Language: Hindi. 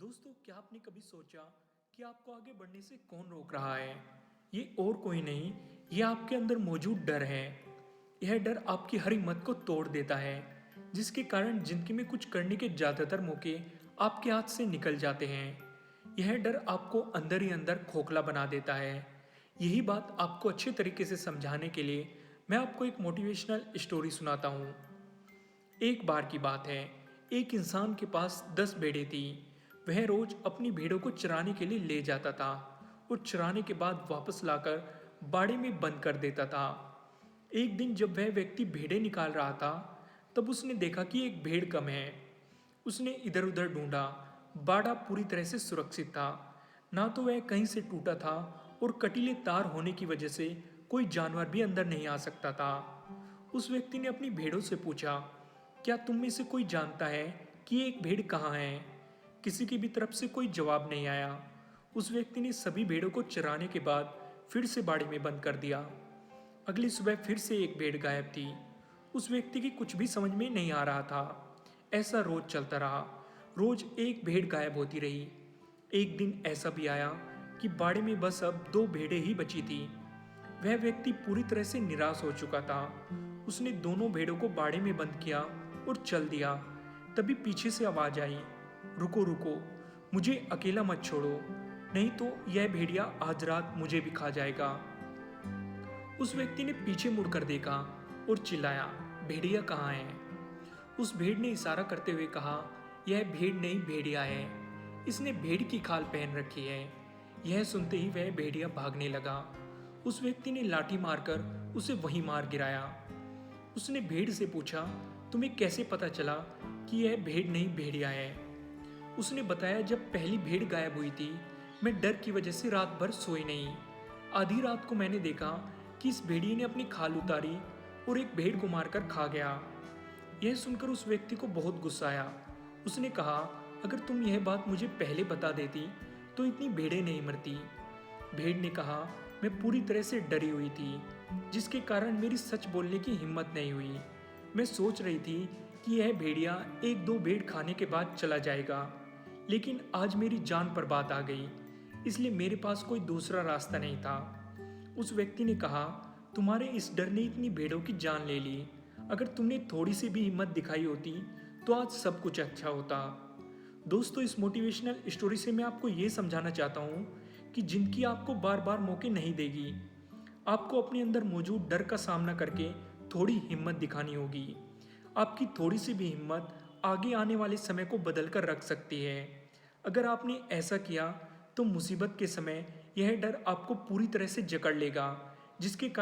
दोस्तों, क्या आपने कभी सोचा कि आपको आगे बढ़ने से कौन रोक रहा है? ये और कोई नहीं, ये आपके अंदर मौजूद डर है। यह डर आपकी हर हिम्मत को तोड़ देता है, जिसके कारण जिंदगी में कुछ करने के ज़्यादातर मौके आपके हाथ से निकल जाते हैं। यह डर आपको अंदर ही अंदर खोखला बना देता है। यही बात आपको अच्छे तरीके से समझाने के लिए मैं आपको एक मोटिवेशनल स्टोरी सुनाता हूँ। एक बार की बात है, एक इंसान के पास 10 भेड़ें थी। वह रोज अपनी भेड़ों को चराने के लिए ले जाता था और चराने के बाद वापस लाकर बाड़े में बंद कर देता था। एक दिन जब वह व्यक्ति भेड़ें निकाल रहा था, तब उसने देखा कि एक भेड़ कम है। उसने इधर उधर ढूंढा। बाड़ा पूरी तरह से सुरक्षित था, ना तो वह कहीं से टूटा था और कटीले तार होने की वजह से कोई जानवर भी अंदर नहीं आ सकता था। उस व्यक्ति ने अपनी भेड़ों से पूछा, क्या तुम में से कोई जानता है कि ये एक भेड़ कहाँ है? किसी की भी तरफ से कोई जवाब नहीं आया। उस व्यक्ति ने सभी भेड़ों को चराने के बाद फिर से बाड़े में बंद कर दिया। अगली सुबह फिर से एक भेड़ गायब थी। उस व्यक्ति की कुछ भी समझ में नहीं आ रहा था। ऐसा रोज चलता रहा। रोज एक भेड़ गायब होती रही। एक दिन ऐसा भी आया कि बाड़े में बस अब 2 भेड़ें ही बची थी। वह व्यक्ति पूरी तरह से निराश हो चुका था। उसने दोनों भेड़ों को बाड़े में बंद किया और चल दिया। तभी पीछे से आवाज आई, रुको रुको, मुझे अकेला मत छोड़ो, नहीं तो यह भेड़िया आज रात मुझे भी खा जाएगा। उस व्यक्ति ने पीछे मुड़कर देखा और चिल्लाया, भेड़िया कहाँ है? उस भेड़ ने इशारा करते हुए कहा, यह भेड़ नहीं भेड़िया है। इसने भेड़ की खाल पहन रखी है। यह सुनते ही वह भेड़िया भागने लगा। उस व्यक्ति ने लाठी मारकर उसे वहीं मार गिराया। उसने भेड़ से पूछा, तुम्हें कैसे पता चला कि यह भेड़ नहीं भेड़िया है? उसने बताया, जब पहली भेड़ गायब हुई थी, मैं डर की वजह से रात भर सोई नहीं। आधी रात को मैंने देखा कि इस भेड़िए ने अपनी खाल उतारी और एक भेड़ को मारकर खा गया। यह सुनकर उस व्यक्ति को बहुत गुस्सा आया। उसने कहा, अगर तुम यह बात मुझे पहले बता देती तो इतनी भेड़ें नहीं मरती। भेड़ ने कहा, मैं पूरी तरह से डरी हुई थी, जिसके कारण मेरी सच बोलने की हिम्मत नहीं हुई। मैं सोच रही थी कि यह भेड़िया 1-2 भेड़ खाने के बाद चला जाएगा, लेकिन आज मेरी जान पर बात आ गई, इसलिए मेरे पास कोई दूसरा रास्ता नहीं था। उस व्यक्ति ने कहा, तुम्हारे इस डर ने इतनी भेड़ों की जान ले ली। अगर तुमने थोड़ी सी भी हिम्मत दिखाई होती तो आज सब कुछ अच्छा होता। दोस्तों, इस मोटिवेशनल स्टोरी से मैं आपको ये समझाना चाहता हूँ कि जिंदगी आपको बार बार मौके नहीं देगी। आपको अपने अंदर मौजूद डर का सामना करके थोड़ी हिम्मत दिखानी होगी। आपकी थोड़ी सी भी हिम्मत आगे आने वाले समय को बदल कर रख सकती है। अगर आपने ऐसा किया तो मुसीबत के समय यह डर आपको पूरी तरह से जकड़ लेगा, जिसके कारण